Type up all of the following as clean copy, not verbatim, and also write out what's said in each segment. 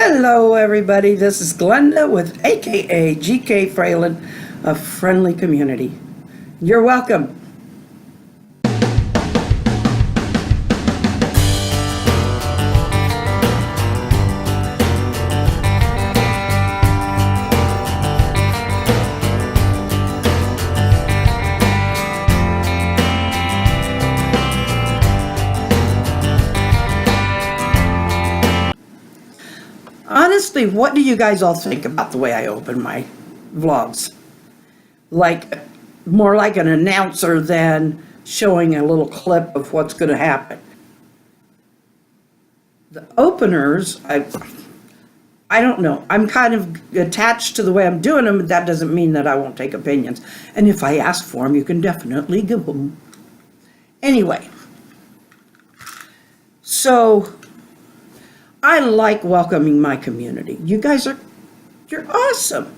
Hello, everybody. This is Glenda with AKA GK Fralin of Friendly Community. You're welcome. Honestly, what do you guys all think about the way I open my vlogs? Like, more like an announcer than showing a little clip of what's going to happen. The openers, I don't know. I'm kind of attached to the way I'm doing them, but that doesn't mean that I won't take opinions. And if I ask for them, you can definitely give them. Anyway, so I like welcoming my community. You guys you're awesome.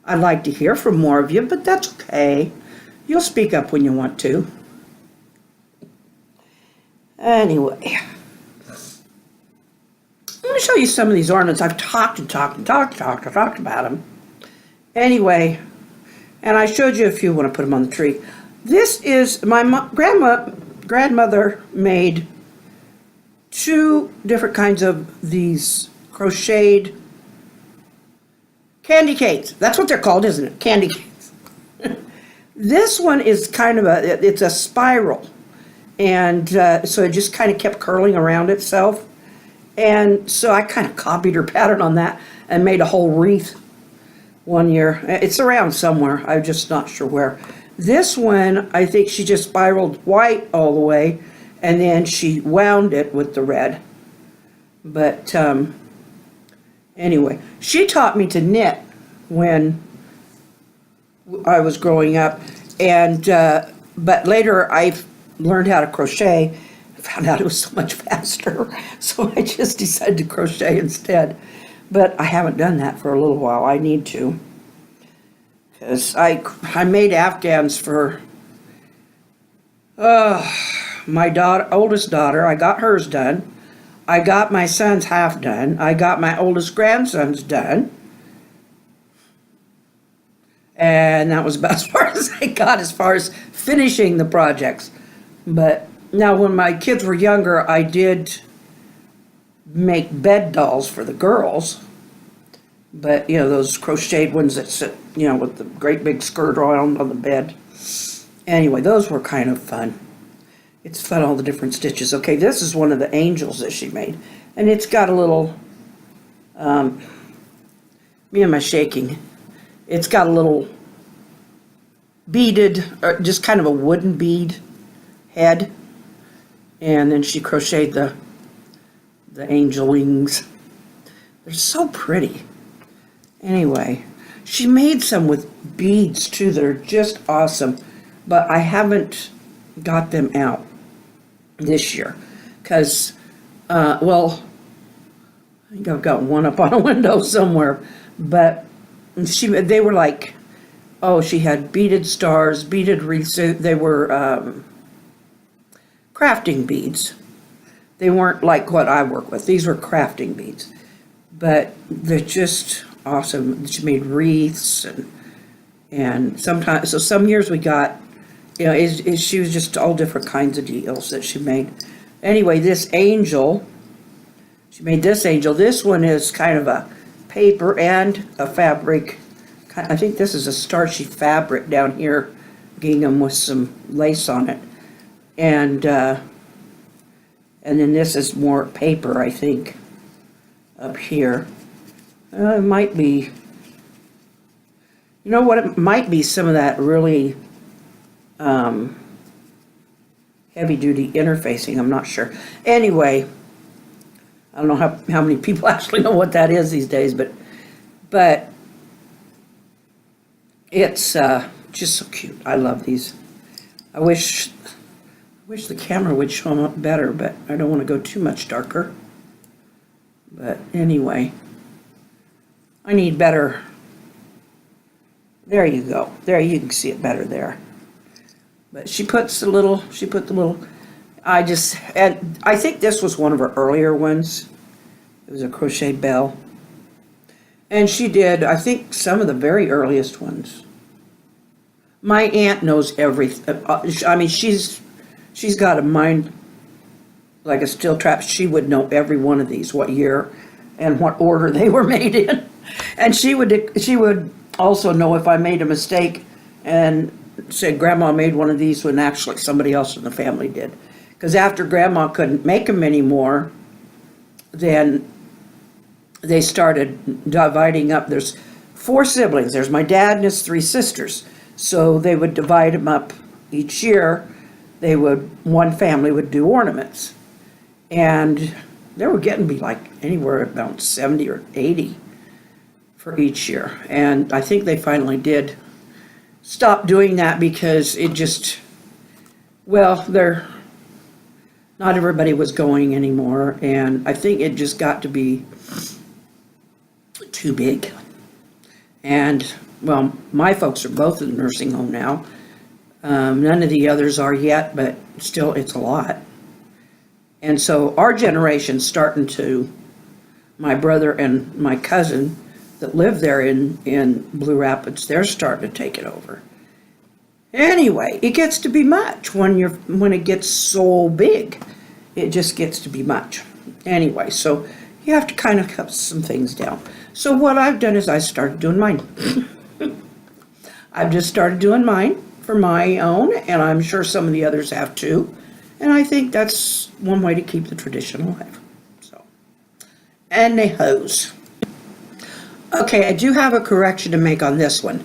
I'd like to hear from more of you, but that's okay. You'll speak up when you want to. Anyway, let me show you some of these ornaments. I've talked about them. Anyway, and I showed you a few when I put them on the tree. This is my grandmother made two different kinds of these crocheted candy canes. That's what they're called, isn't it? Candy canes. This one is kind of it's a spiral. And so it just kind of kept curling around itself. And so I kind of copied her pattern on that and made a whole wreath one year. It's around somewhere. I'm just not sure where. This one, I think she just spiraled white all the way, and then she wound it with the red. But anyway, she taught me to knit when I was growing up, and but later I learned how to crochet. I found out it was so much faster, so I just decided to crochet instead. But I haven't done that for a little while. I need to, because I made Afghans for my oldest daughter. I got hers done. I got my son's half done. I got my oldest grandson's done. And that was about as far as I got as far as finishing the projects. But now when my kids were younger, I did make bed dolls for the girls. But, you know, those crocheted ones that sit, you know, with the great big skirt on the bed. Anyway, those were kind of fun. It's fun, all the different stitches. Okay, this is one of the angels that she made. And it's got a little, me and my shaking. It's got a little beaded, or just kind of a wooden bead head. And then she crocheted the angel wings. They're so pretty. Anyway, she made some with beads too that are just awesome. But I haven't got them out this year because, well, I think I've got one up on a window somewhere. But they were like, oh, she had beaded stars, beaded wreaths. They were crafting beads. They weren't like what I work with. These were crafting beads. But they're just awesome. She made wreaths and sometimes, so some years we got, you know, she was just all different kinds of deals that she made. Anyway, this angel, she made this angel. This one is kind of a paper and a fabric. I think this is a starchy fabric down here, gingham with some lace on it. And then this is more paper, I think, up here. It might be, you know what, it might be some of that really heavy-duty interfacing. I'm not sure. Anyway, I don't know how many people actually know what that is these days, but it's just so cute. I love these. I wish the camera would show them up better, but I don't want to go too much darker. But anyway, I need better. There you go. There, you can see it better there. But she put the little, and I think this was one of her earlier ones. It was a crochet bell. And she did, I think, some of the very earliest ones. My aunt knows everything. I mean, she's got a mind like a steel trap. She would know every one of these, what year and what order they were made in. And she would also know if I made a mistake and said, Grandma made one of these when actually somebody else in the family did. Because after Grandma couldn't make them anymore, then they started dividing up. There's 4 siblings. There's my dad and his 3 sisters. So they would divide them up each year. One family would do ornaments. And they were getting to be like anywhere about 70 or 80 for each year. And I think they finally did stop doing that because it just, well, not everybody was going anymore. And I think it just got to be too big. And, well, my folks are both in the nursing home now. None of the others are yet, but still, it's a lot. And so our generation's starting to, my brother and my cousin that live there in Blue Rapids, they're starting to take it over. Anyway, it gets to be much when it gets so big. It just gets to be much. Anyway, so you have to kind of cut some things down. So what I've done is I started doing mine. I've just started doing mine for my own, and I'm sure some of the others have too. And I think that's one way to keep the tradition alive. So, and they hose. Okay, I do have a correction to make on this one.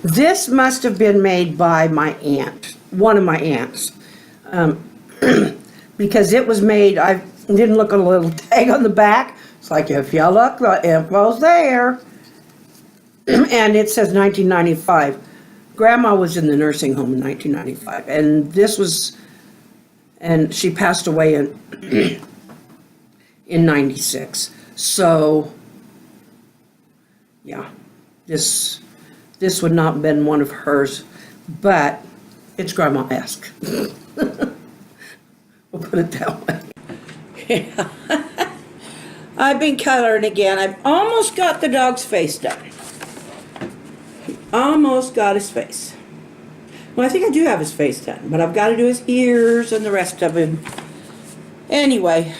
This must have been made by my aunt, one of my aunts, because it was made, I didn't look at a little tag on the back. It's like, if you look, the info's there. And it says 1995. Grandma was in the nursing home in 1995, and she passed away in 96. So, yeah, this would not have been one of hers, but it's grandma-esque. We'll put it that way. Yeah. I've been coloring again. I've almost got the dog's face done. Almost got his face. Well, I think I do have his face done, but I've got to do his ears and the rest of him. Anyway,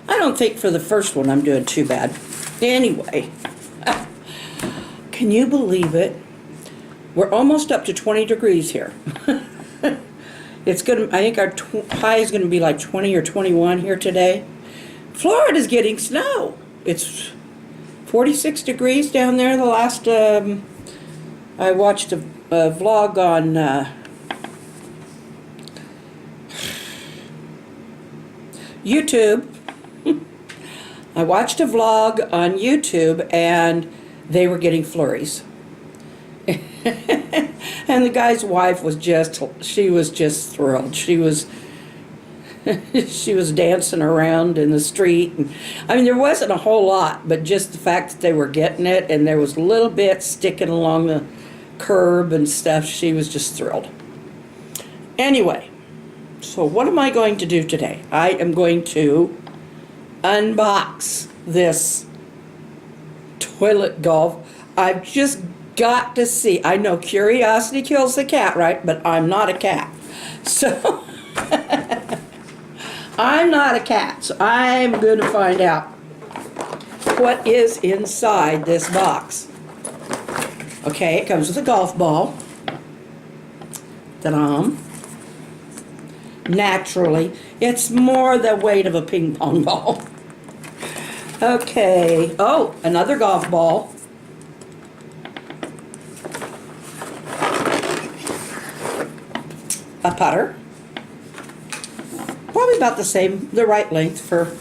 I don't think for the first one I'm doing too bad. Anyway, can you believe it? We're almost up to 20 degrees here. It's gonna, I think our high is going to be like 20 or 21 here today. Florida's getting snow. It's 46 degrees down there. The last, I watched a vlog on YouTube. I watched a vlog on YouTube and they were getting flurries. And the guy's wife was she was just thrilled. She was dancing around in the street. And, I mean, there wasn't a whole lot, but just the fact that they were getting it and there was little bits sticking along the curb and stuff, she was just thrilled. Anyway, so what am I going to do today? I am going to unbox this toilet golf. I've just got to see. I know curiosity kills the cat, right? But I'm not a cat. So I'm not a cat, so I'm going to find out what is inside this box. Okay, it comes with a golf ball. Ta-da. Naturally, it's more the weight of a ping pong ball. Okay, oh, another golf ball. A putter. Probably about the same, the right length for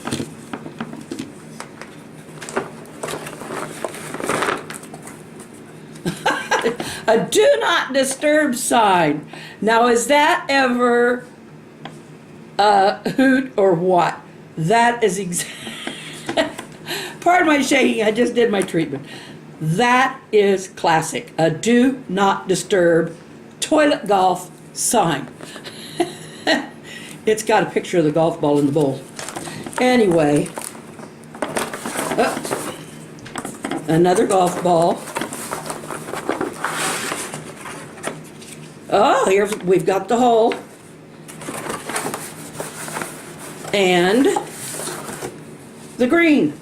a do not disturb sign. Now, is that ever a hoot or what? That is pardon my shaking, I just did my treatment. That is classic. A do not disturb toilet golf sign. It's got a picture of the golf ball in the bowl. Anyway, Another golf ball. Oh, here's, we've got the hole. And the green.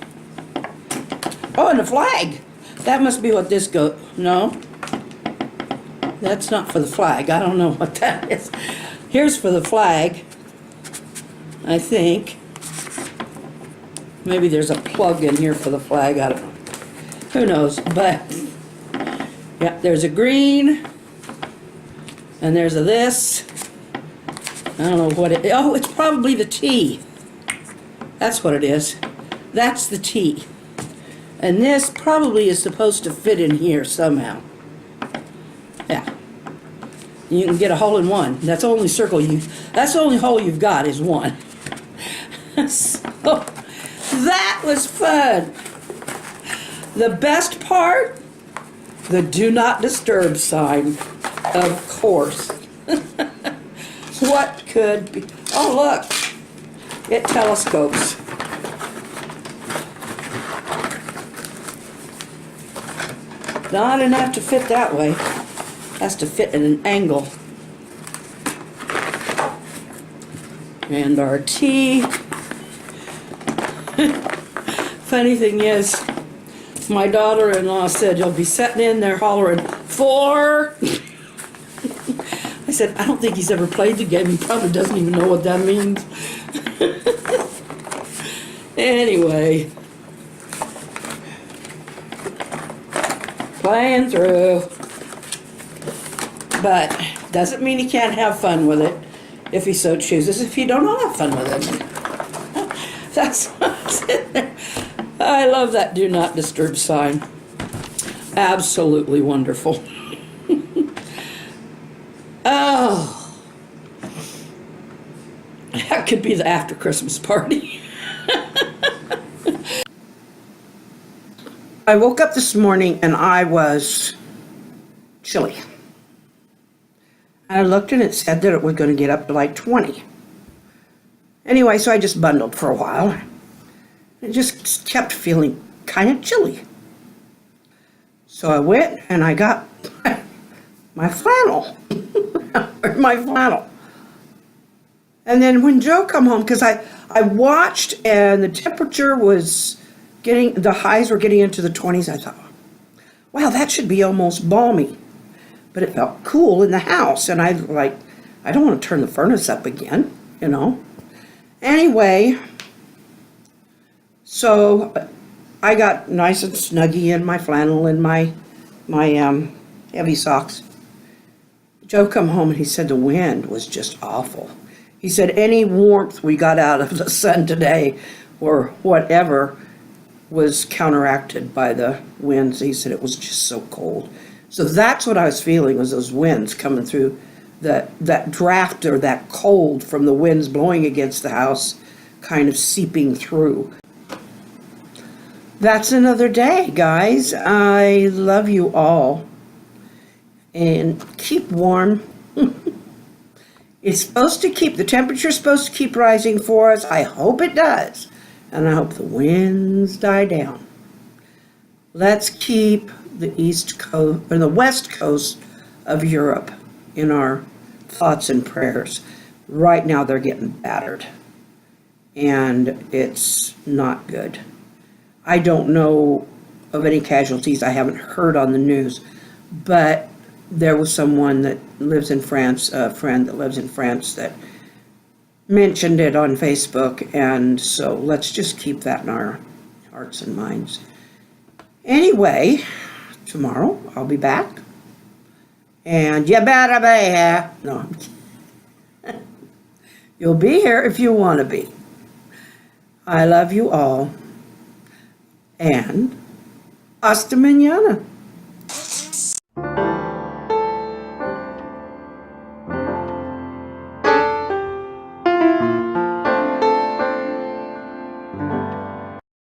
Oh, and the flag. That must be what this goes. No, that's not for the flag. I don't know what that is. Here's for the flag, I think. Maybe there's a plug in here for the flag. I don't know. Who knows? But yeah, there's a green, and there's a this. I don't know what it. Oh, it's probably the T. That's what it is. That's the T. And this probably is supposed to fit in here somehow. Yeah. You can get a hole in one. That's the only circle you. That's the only hole you've got is one. So that was fun. The best part, the do not disturb sign, of course. What could be? Oh, look, it telescopes. Not enough to fit that way. Has to fit at an angle. And our tea. Funny thing is, my daughter-in-law said, you'll be sitting in there hollering, 4. I said, I don't think he's ever played the game. He probably doesn't even know what that means. Anyway. Playing through. But doesn't mean he can't have fun with it if he so chooses. If you don't have fun with it. That's what's in there. I love that do not disturb sign. Absolutely wonderful. Oh, that could be the after Christmas party. I woke up this morning and I was chilly. I looked and it said that it was going to get up to like 20. Anyway, so I just bundled for a while. It just kept feeling kind of chilly. So I went and I got my flannel. My flannel. And then when Joe come home, because I watched and the temperature was getting, the highs were getting into the 20s, I thought, wow, that should be almost balmy. But it felt cool in the house, and I don't want to turn the furnace up again, you know. Anyway, so I got nice and snuggy in my flannel and my heavy socks. Joe come home and he said the wind was just awful. He said any warmth we got out of the sun today or whatever was counteracted by the winds. He said it was just so cold. So that's what I was feeling, was those winds coming through, that draft or that cold from the winds blowing against the house kind of seeping through. That's another day, guys. I love you all. And keep warm. It's supposed to keep, the temperature's supposed to keep rising for us. I hope it does. And I hope the winds die down. Let's keep the East Coast, or the West Coast of Europe in our thoughts and prayers. Right now they're getting battered. And it's not good. I don't know of any casualties. I haven't heard on the news. But there was someone that lives in France, a friend that lives in France, that mentioned it on Facebook, and so let's just keep that in our hearts and minds. Anyway, tomorrow I'll be back, and you better be here. No, you'll be here if you want to be. I love you all, and hasta mañana.